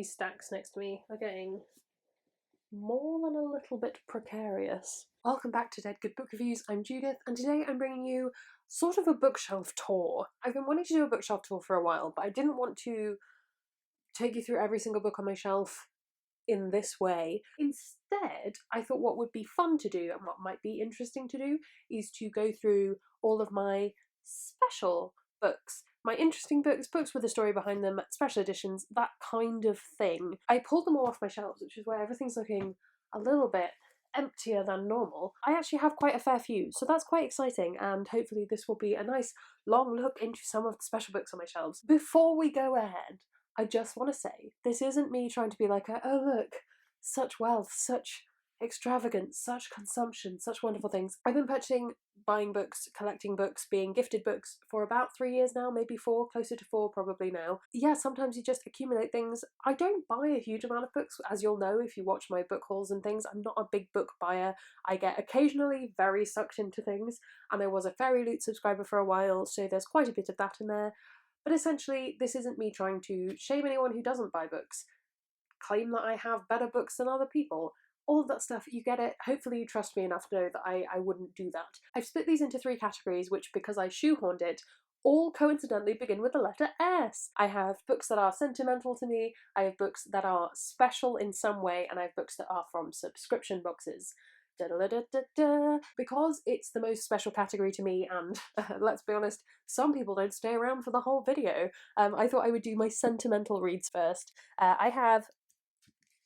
These stacks next to me are getting more than a little bit precarious. Welcome back to Dead Good Book Reviews. I'm Judith, and today I'm bringing you sort of a bookshelf tour. I've been wanting to do a bookshelf tour for a while, but I didn't want to take you through every single book on my shelf in this way. Instead, I thought what would be fun to do and what might be interesting to do is to go through all of my special books, my interesting books, books with a story behind them, special editions, that kind of thing. I pulled them all off my shelves, which is where everything's looking a little bit emptier than normal. I actually have quite a fair few, so that's quite exciting, and hopefully this will be a nice long look into some of the special books on my shelves. Before we go ahead, I just want to say, this isn't me trying to be like, oh look, such wealth, such extravagance, such consumption, such wonderful things. I've been buying books, collecting books, being gifted books for about 3 years now, maybe 4, closer to 4 probably now. Yeah, sometimes you just accumulate things. I don't buy a huge amount of books, as you'll know if you watch my book hauls and things. I'm not a big book buyer. I get occasionally very sucked into things, and I was a Fairy Loot subscriber for a while, so there's quite a bit of that in there. But essentially, this isn't me trying to shame anyone who doesn't buy books, claim that I have better books than other people. All of that stuff, you get it. Hopefully you trust me enough to know that I wouldn't do that. I've split these into 3 categories, which, because I shoehorned it, all coincidentally begin with the letter S. I have books that are sentimental to me, I have books that are special in some way, and I have books that are from subscription boxes. Because it's the most special category to me, and let's be honest, some people don't stay around for the whole video, I thought I would do my sentimental reads first. I have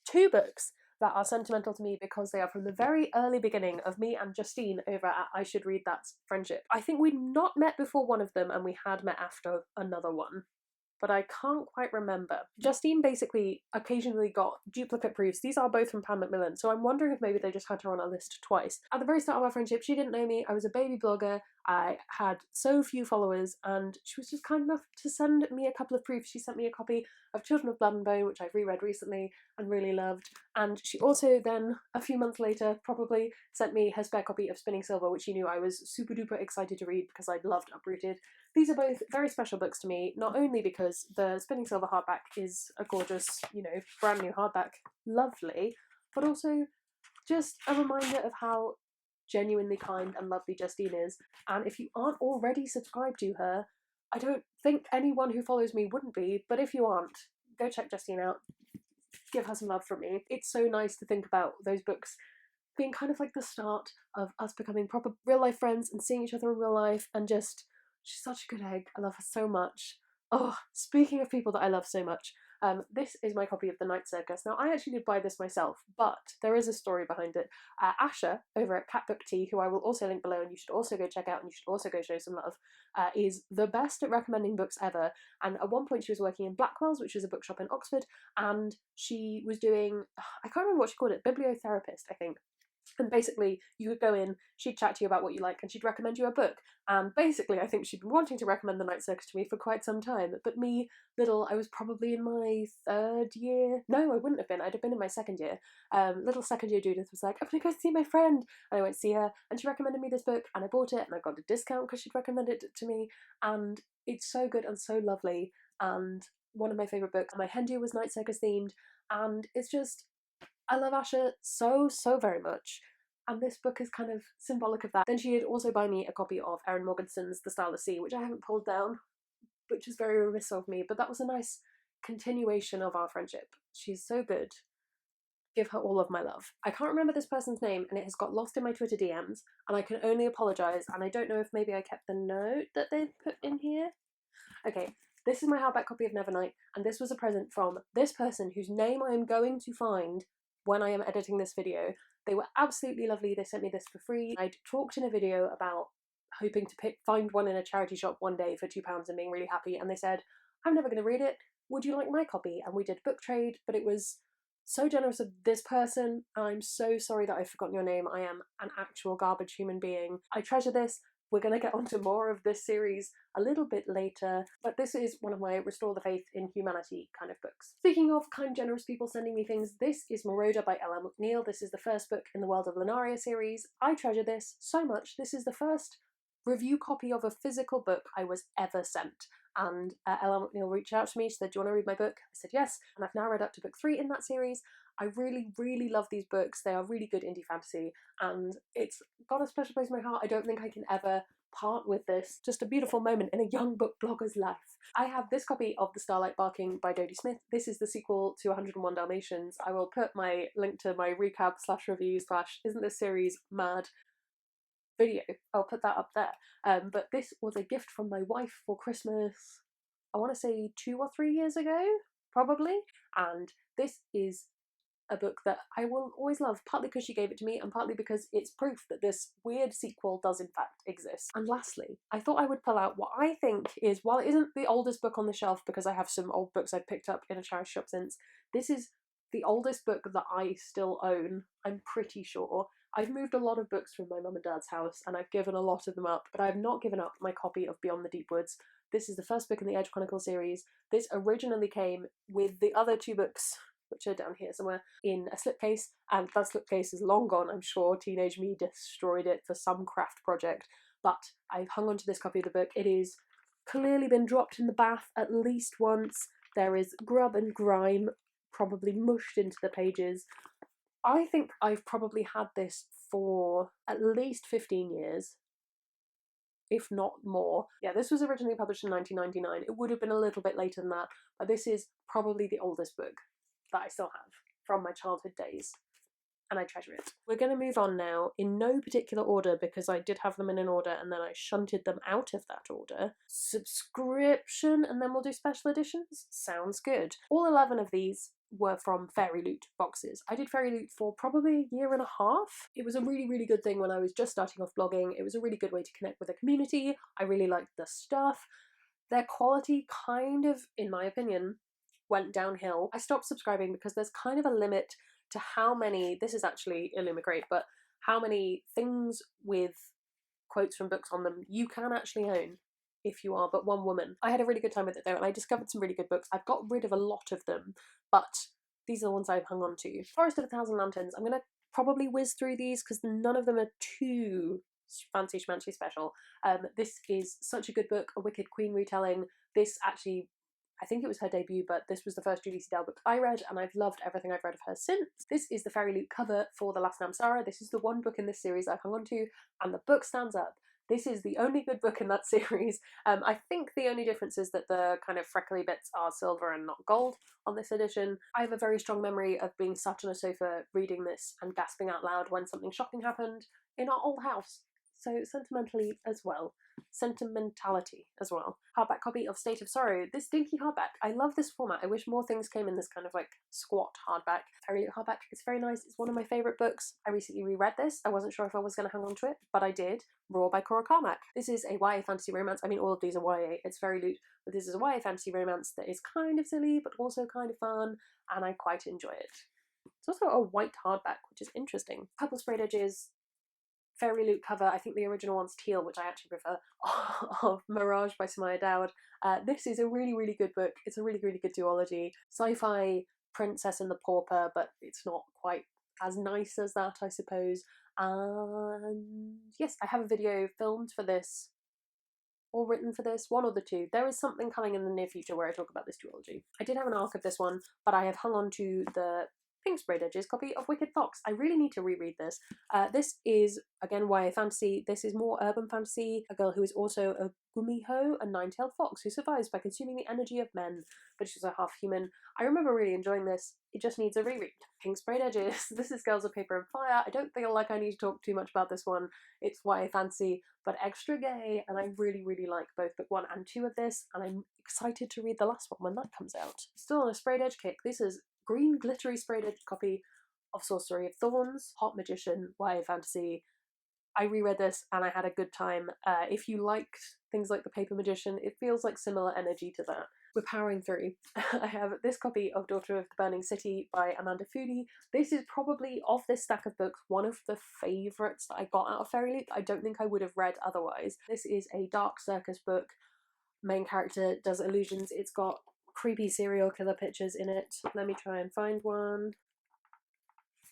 2 books that are sentimental to me because they are from the very early beginning of me and Justine over at I Should Read That's friendship. I think we'd not met before one of them, and we had met after another one, but I can't quite remember. Justine basically occasionally got duplicate proofs. These are both from Pam Macmillan, so I'm wondering if maybe they just had her on a list twice. At the very start of our friendship, she didn't know me. I was a baby blogger. I had so few followers, and she was just kind enough to send me a couple of proofs. She sent me a copy of Children of Blood and Bone, which I've reread recently and really loved. And she also then, a few months later, probably sent me her spare copy of Spinning Silver, which she knew I was super duper excited to read because I'd loved Uprooted. These are both very special books to me, not only because the Spinning Silver hardback is a gorgeous, brand new hardback, lovely, but also just a reminder of how genuinely kind and lovely Justine is. And if you aren't already subscribed to her, I don't think anyone who follows me wouldn't be, but if you aren't, go check Justine out. Give her some love from me. It's so nice to think about those books being kind of like the start of us becoming proper real life friends and seeing each other in real life, and just, she's such a good egg. I love her so much. Oh, speaking of people that I love so much, this is my copy of The Night Circus. Now, I actually did buy this myself, but there is a story behind it. Asha, over at Cat Book Tea, who I will also link below and you should also go check out and you should also go show some love, is the best at recommending books ever. And at one point she was working in Blackwell's, which is a bookshop in Oxford, and she was doing, I can't remember what she called it, bibliotherapist, I think. And basically, you could go in, she'd chat to you about what you like, and she'd recommend you a book. And basically, I think she'd been wanting to recommend The Night Circus to me for quite some time. But me, I was probably in my 3rd year. No, I wouldn't have been. I'd have been in my 2nd year. Little 2nd year Judith was like, I'm going to go see my friend. And I went to see her, and she recommended me this book, and I bought it, and I got a discount because she'd recommended it to me. And it's so good and so lovely, and one of my favourite books. My hen do was Night Circus themed, and it's just, I love Asha so, so very much, and this book is kind of symbolic of that. Then she did also buy me a copy of Erin Morganson's The Starless Sea, which I haven't pulled down, which is very remiss of me, but that was a nice continuation of our friendship. She's so good. Give her all of my love. I can't remember this person's name, and it has got lost in my Twitter DMs, and I can only apologise, and I don't know if maybe I kept the note that they put in here. Okay, this is my hardback copy of Nevernight, and this was a present from this person whose name I am going to find when I am editing this video. They were absolutely lovely. They sent me this for free. I'd talked in a video about hoping to find one in a charity shop one day for £2 and being really happy, and they said, I'm never going to read it, would you like my copy? And we did book trade, but it was so generous of this person. I'm so sorry that I've forgotten your name. I am an actual garbage human being. I treasure this. We're going to get onto more of this series a little bit later, but this is one of my Restore the Faith in Humanity kind of books. Speaking of kind, generous people sending me things, this is Moroder by L.M. McNeill. This is the first book in the World of Lunaria series. I treasure this so much. This is the first review copy of a physical book I was ever sent. and Ella McNeil reached out to me. She said, "Do you want to read my book?" I said yes, and I've now read up to book 3 in that series. I really, really love these books. They are really good indie fantasy, and it's got a special place in my heart. I don't think I can ever part with this. Just a beautiful moment in a young book blogger's life. I have this copy of The Starlight Barking by Dodie Smith. This is the sequel to 101 Dalmatians. I will put my link to my recap / review / isn't this series mad video. I'll put that up there. But this was a gift from my wife for Christmas, I want to say 2 or 3 years ago, probably. And this is a book that I will always love, partly because she gave it to me and partly because it's proof that this weird sequel does in fact exist. And lastly, I thought I would pull out what I think is, while it isn't the oldest book on the shelf because I have some old books I've picked up in a charity shop since, this is the oldest book that I still own, I'm pretty sure. I've moved a lot of books from my mum and dad's house and I've given a lot of them up, but I've not given up my copy of Beyond the Deep Woods. This is the first book in the Edge Chronicle series. This originally came with the other 2 books, which are down here somewhere, in a slipcase, and that slipcase is long gone. I'm sure teenage me destroyed it for some craft project, but I've hung on to this copy of the book. It is clearly been dropped in the bath at least once. There is grub and grime probably mushed into the pages. I think I've probably had this for at least 15 years, if not more. Yeah, this was originally published in 1999. It would have been a little bit later than that, but this is probably the oldest book that I still have from my childhood days, and I treasure it. We're going to move on now in no particular order because I did have them in an order and then I shunted them out of that order. Subscription, and then we'll do special editions? Sounds good. All 11 of these were from Fairy Loot boxes. I did Fairy Loot for probably a year and a half. It was a really, really good thing when I was just starting off blogging. It was a really good way to connect with a community. I really liked the stuff. Their quality kind of, in my opinion, went downhill. I stopped subscribing because there's kind of a limit to how many, this is actually Illumicrate, but how many things with quotes from books on them you can actually own if you are but one woman. I had a really good time with it though, and I discovered some really good books. I've got rid of a lot of them, but these are the ones I've hung on to. Forest of a Thousand Lanterns. I'm going to probably whiz through these because none of them are too fancy schmancy special. This is such a good book, a Wicked Queen retelling. This actually, I think it was her debut, but this was the first Judy Seidel book I read, and I've loved everything I've read of her since. This is the Fairy Loot cover for The Last Namsara. This is the one book in this series I've hung on to, and the book stands up. This is the only good book in that series. I think the only difference is that the kind of freckly bits are silver and not gold on this edition. I have a very strong memory of being sat on a sofa reading this and gasping out loud when something shocking happened in our old house. So sentimentally as well. Sentimentality as well. Hardback copy of State of Sorrow. This dinky hardback. I love this format. I wish more things came in this kind of like squat hardback. Fairy Loot hardback. It's very nice. It's one of my favourite books. I recently reread this. I wasn't sure if I was going to hang on to it, but I did. Raw by Cora Carmack. This is a YA fantasy romance. I mean, all of these are YA. It's Fairy Loot, but this is a YA fantasy romance that is kind of silly, but also kind of fun, and I quite enjoy it. It's also a white hardback, which is interesting. Couple sprayed edges. Fairy Loot cover, I think the original one's teal, which I actually prefer, of Mirage by Samaya Dowd. This is a really, really good book. It's a really, really good duology. Sci-fi Princess and the Pauper, but it's not quite as nice as that, I suppose. And yes, I have a video filmed for this, or written for this, one or the two. There is something coming in the near future where I talk about this duology. I did have an arc of this one, but I have hung on to the pink sprayed edges copy of Wicked Fox. I really need to reread this. This is, again, YA fantasy. This is more urban fantasy. A girl who is also a gumiho, a nine-tailed fox who survives by consuming the energy of men, but she's a half-human. I remember really enjoying this. It just needs a reread. Pink sprayed edges. This is Girls of Paper and Fire. I don't feel like I need to talk too much about this one. It's YA fantasy, but extra gay, and I really, really like both book 1 and 2 of this, and I'm excited to read the last one when that comes out. Still on a sprayed edge kick. This is green glittery sprayed edge copy of Sorcery of Thorns, Hot Magician, YA fantasy. I reread this and I had a good time. If you liked things like The Paper Magician, it feels like similar energy to that. We're powering through. I have this copy of Daughter of the Burning City by Amanda Foody. This is probably, of this stack of books, one of the favourites that I got out of Fairy Loot. I don't think I would have read otherwise. This is a dark circus book. Main character does illusions. It's got creepy serial killer pictures in it. Let me try and find one.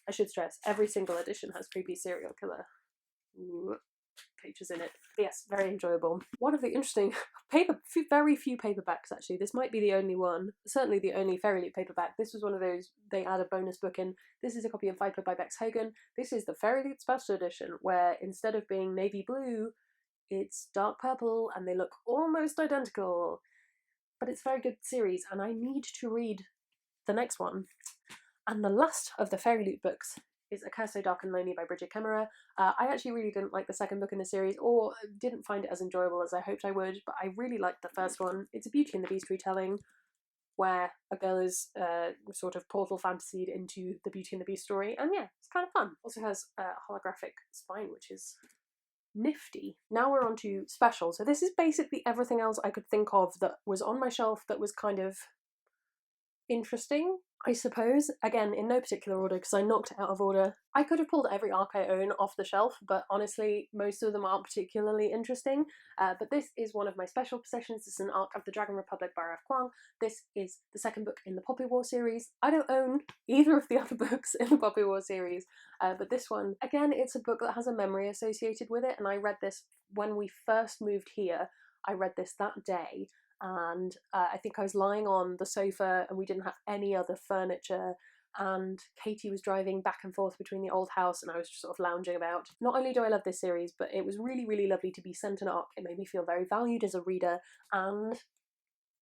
I should stress, every single edition has creepy serial killer. Ooh. pages in it. But yes, very enjoyable. One of the interesting very few paperbacks actually. This might be the only one, certainly the only Fairy Loot paperback. This was one of those, they add a bonus book in. This is a copy of Viper by Bex Hogan. This is the Fairy Loot Special Edition, where instead of being navy blue, it's dark purple, and they look almost identical. But it's a very good series, and I need to read the next one. And the last of the Fairy Loot books is A Curse So Dark and Lonely by Bridget Kemmerer. I actually really didn't like the second book in the series, or didn't find it as enjoyable as I hoped I would, but I really liked the first one. It's a Beauty and the Beast retelling, where a girl is sort of portal fantasied into the Beauty and the Beast story, and yeah, it's kind of fun. Also has a holographic spine, which is nifty. Now we're on to special. So this is basically everything else I could think of that was on my shelf that was kind of interesting, I suppose. Again, in no particular order, because I knocked it out of order. I could have pulled every arc I own off the shelf, but honestly, most of them aren't particularly interesting. But this is one of my special possessions. This is an arc of the Dragon Republic by R.F. Kuang. This is the second book in the Poppy War series. I don't own either of the other books in the Poppy War series, but this one, again, it's a book that has a memory associated with it, and I read this when we first moved here. I read this that day, and I think I was lying on the sofa and we didn't have any other furniture, and Katie was driving back and forth between the old house and I was just sort of lounging about. Not only do I love this series, but it was really, really lovely to be sent an arc. It made me feel very valued as a reader, and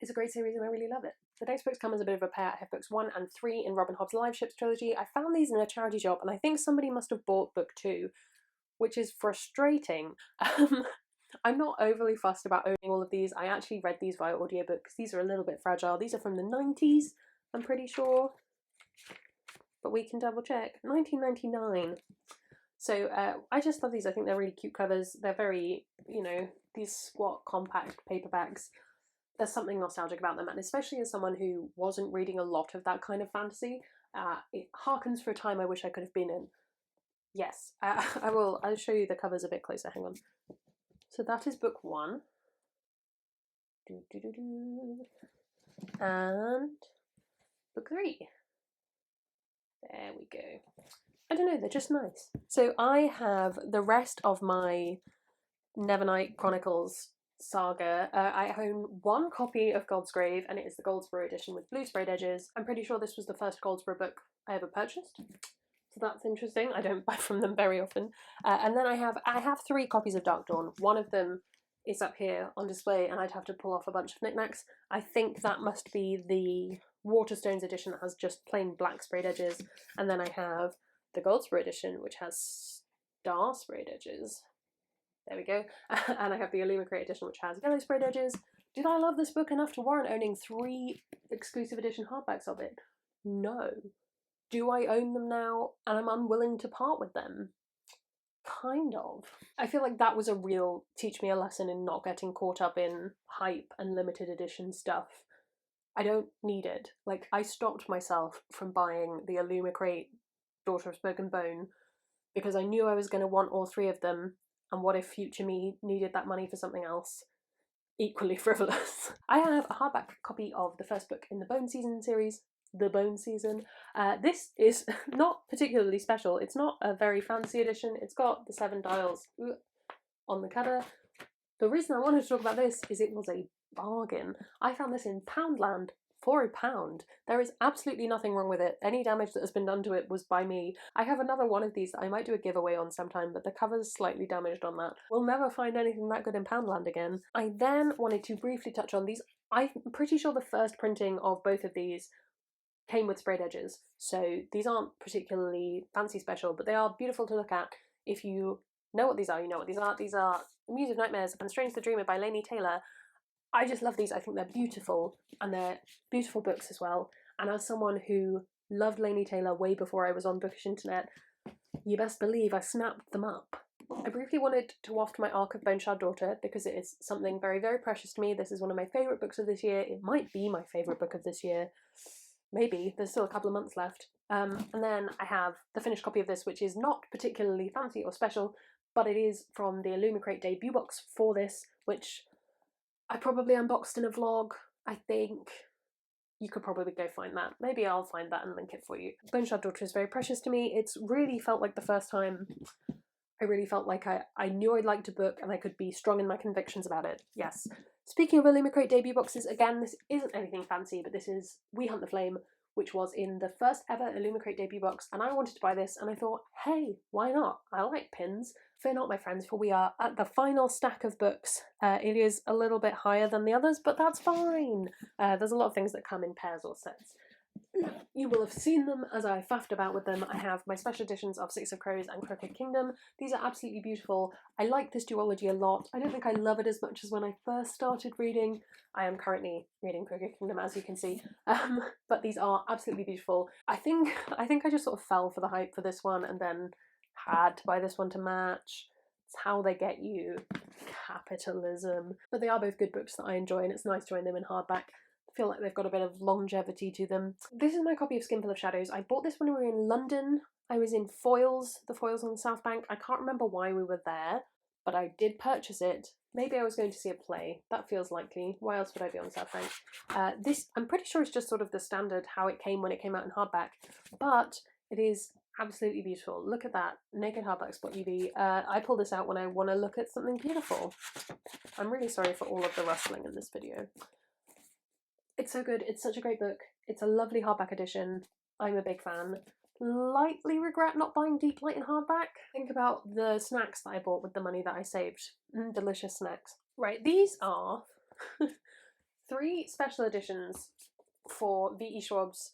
it's a great series and I really love it. The next books come as a bit of a pair. I have books 1 and 3 in Robin Hobb's Live Ships trilogy. I found these in a charity shop and I think somebody must have bought book 2, which is frustrating. I'm not overly fussed about owning all of these. I actually read these via audiobooks. These are a little bit fragile. These are from the 90s, I'm pretty sure. But we can double check. 1999. So I just love these. I think they're really cute covers. They're very, these squat, compact paperbacks. There's something nostalgic about them. And especially as someone who wasn't reading a lot of that kind of fantasy, it harkens for a time I wish I could have been in. Yes, I'll show you the covers a bit closer. Hang on. So that is book 1. And book 3. There we go. I don't know, they're just nice. So I have the rest of my Nevernight Chronicles saga. I own 1 copy of Goldsgrave, and it is the Goldsboro edition with blue sprayed edges. I'm pretty sure this was the first Goldsboro book I ever purchased. So that's interesting. I don't buy from them very often. And then I have 3 copies of Dark Dawn. One of them is up here on display, and I'd have to pull off a bunch of knickknacks. I think that must be the Waterstones edition that has just plain black sprayed edges. And then I have the Goldsboro edition, which has star sprayed edges. There we go. And I have the Illumicrate edition, which has yellow sprayed edges. Did I love this book enough to warrant owning 3 exclusive edition hardbacks of it? No. Do I own them now and I'm unwilling to part with them? Kind of. I feel like that was a real teach me a lesson in not getting caught up in hype and limited edition stuff. I don't need it. Like, I stopped myself from buying the Illumicrate Daughter of Smoke and Bone because I knew I was going to want all 3 of them, and what if future me needed that money for something else equally frivolous? I have a hardback copy of the first book in the Bone Season series, The Bone Season. This is not particularly special. It's not a very fancy edition. It's got the 7 dials on the cover. The reason I wanted to talk about this is it was a bargain. I found this in Poundland for £1. There is absolutely nothing wrong with it. Any damage that has been done to it was by me. I have another one of these that I might do a giveaway on sometime, but the cover's slightly damaged on that. We'll never find anything that good in Poundland again. I then wanted to briefly touch on these. I'm pretty sure the first printing of both of these came with sprayed edges, so these aren't particularly fancy special, but they are beautiful to look at. If you know what these are, you know what these are. These are The Muse of Nightmares and Strange the Dreamer by Laini Taylor. I just love these. I think they're beautiful, and they're beautiful books as well. And as someone who loved Laini Taylor way before I was on Bookish Internet, you best believe I snapped them up. I briefly wanted to waft my arc of Bone Shard Daughter because it is something very, very precious to me. This is one of my favourite books of this year. It might be my favourite book of this year. Maybe. There's still a couple of months left. And then I have the finished copy of this, which is not particularly fancy or special, but it is from the Illumicrate debut box for this, which I probably unboxed in a vlog, I think. You could probably go find that. Maybe I'll find that and link it for you. Bone Shard Daughter is very precious to me. It's really felt like the first time I really felt like I knew I liked a book and I could be strong in my convictions about it. Yes. Speaking of Illumicrate debut boxes, again, this isn't anything fancy, but this is We Hunt the Flame, which was in the first ever Illumicrate debut box, and I wanted to buy this, and I thought, hey, why not? I like pins. Fear not, my friends, for we are at the final stack of books. It is a little bit higher than the others, but that's fine. There's a lot of things that come in pairs or sets. You will have seen them as I faffed about with them. I have my special editions of Six of Crows and Crooked Kingdom. These are absolutely beautiful. I like this duology a lot. I don't think I love it as much as when I first started reading. I am currently reading Crooked Kingdom, as you can see, but these are absolutely beautiful. I think I just sort of fell for the hype for this one and then had to buy this one to match. It's how they get you. Capitalism. But they are both good books that I enjoy, and it's nice to own them in hardback. I feel like they've got a bit of longevity to them. This is my copy of Skinful of Shadows. I bought this when we were in London. I was in Foyles, the Foyles on the South Bank. I can't remember why we were there, but I did purchase it. Maybe I was going to see a play. That feels likely. Why else would I be on the South Bank? This, I'm pretty sure, is just sort of the standard how it came when it came out in hardback, but it is absolutely beautiful. Look at that. Naked Hardback Spot UV. I pull this out when I want to look at something beautiful. I'm really sorry for all of the rustling in this video. It's so good. It's such a great book. It's a lovely hardback edition. I'm a big fan. Lightly regret not buying Deep Light in hardback. Think about the snacks that I bought with the money that I saved. Delicious snacks. Right, these are 3 special editions for V.E. Schwab's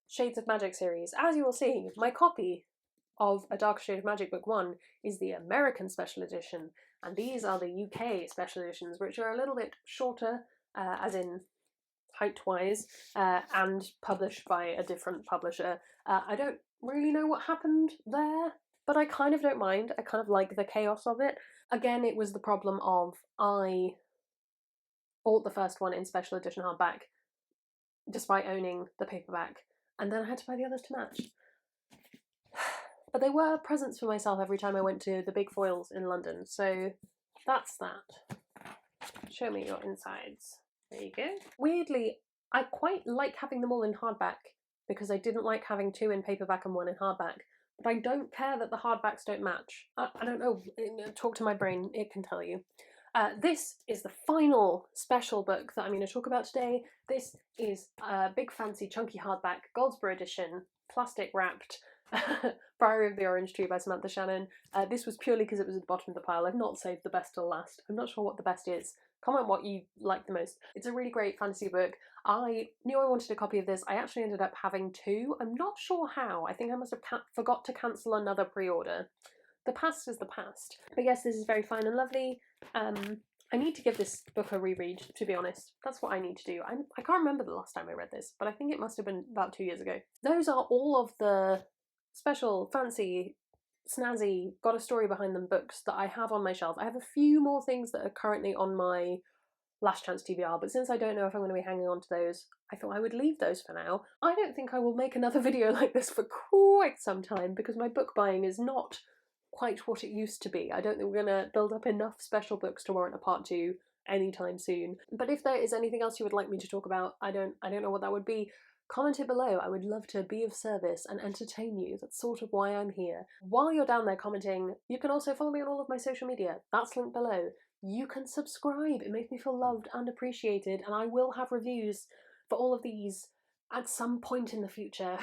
Shades of Magic series. As you will see, my copy of A Dark Shade of Magic Book 1 is the American special edition, and these are the UK special editions, which are a little bit shorter, as in height-wise, and published by a different publisher. I don't really know what happened there, but I kind of don't mind. I kind of like the chaos of it. Again, it was the problem of I bought the first one in special edition hardback, despite owning the paperback, and then I had to buy the others to match. But they were presents for myself every time I went to the big foils in London, so that's that. Show me your insides. There you go. Weirdly, I quite like having them all in hardback because I didn't like having 2 in paperback and 1 in hardback. But I don't care that the hardbacks don't match. I don't know. Talk to my brain. It can tell you. This is the final special book that I'm going to talk about today. This is a big fancy chunky hardback Goldsboro edition, plastic wrapped. Priory of the Orange Tree by Samantha Shannon. This was purely because it was at the bottom of the pile. I've not saved the best till last. I'm not sure what the best is. Comment what you like the most. It's a really great fantasy book. I knew I wanted a copy of this. I actually ended up having 2. I'm not sure how. I think I must have forgot to cancel another pre-order. The past is the past. But yes, this is very fine and lovely. I need to give this book a reread, to be honest. That's what I need to do. I can't remember the last time I read this, but I think it must have been about 2 years ago. Those are all of the special, fancy, snazzy, got a story behind them books that I have on my shelf. I have a few more things that are currently on my last chance TBR, but since I don't know if I'm going to be hanging on to those, I thought I would leave those for now. I don't think I will make another video like this for quite some time because my book buying is not quite what it used to be. I don't think we're going to build up enough special books to warrant a part 2 anytime soon. But if there is anything else you would like me to talk about, I don't know what that would be. Comment it below. I would love to be of service and entertain you. That's sort of why I'm here. While you're down there commenting, you can also follow me on all of my social media. That's linked below. You can subscribe. It makes me feel loved and appreciated, and I will have reviews for all of these at some point in the future.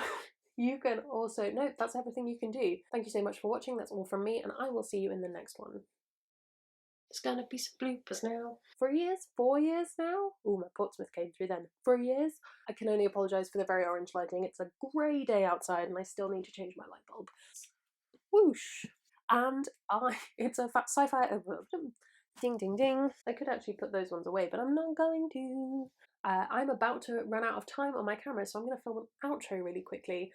You can also... No, that's everything you can do. Thank you so much for watching. That's all from me, and I will see you in the next one. It's gonna be some bloopers now. 3 years? 4 years now? Oh, my Portsmouth came through then. 3 years? I can only apologise for the very orange lighting. It's a grey day outside and I still need to change my light bulb. Whoosh! And it's a sci-fi... Ding ding ding. I could actually put those ones away, but I'm not going to. I'm about to run out of time on my camera, so I'm going to film an outro really quickly.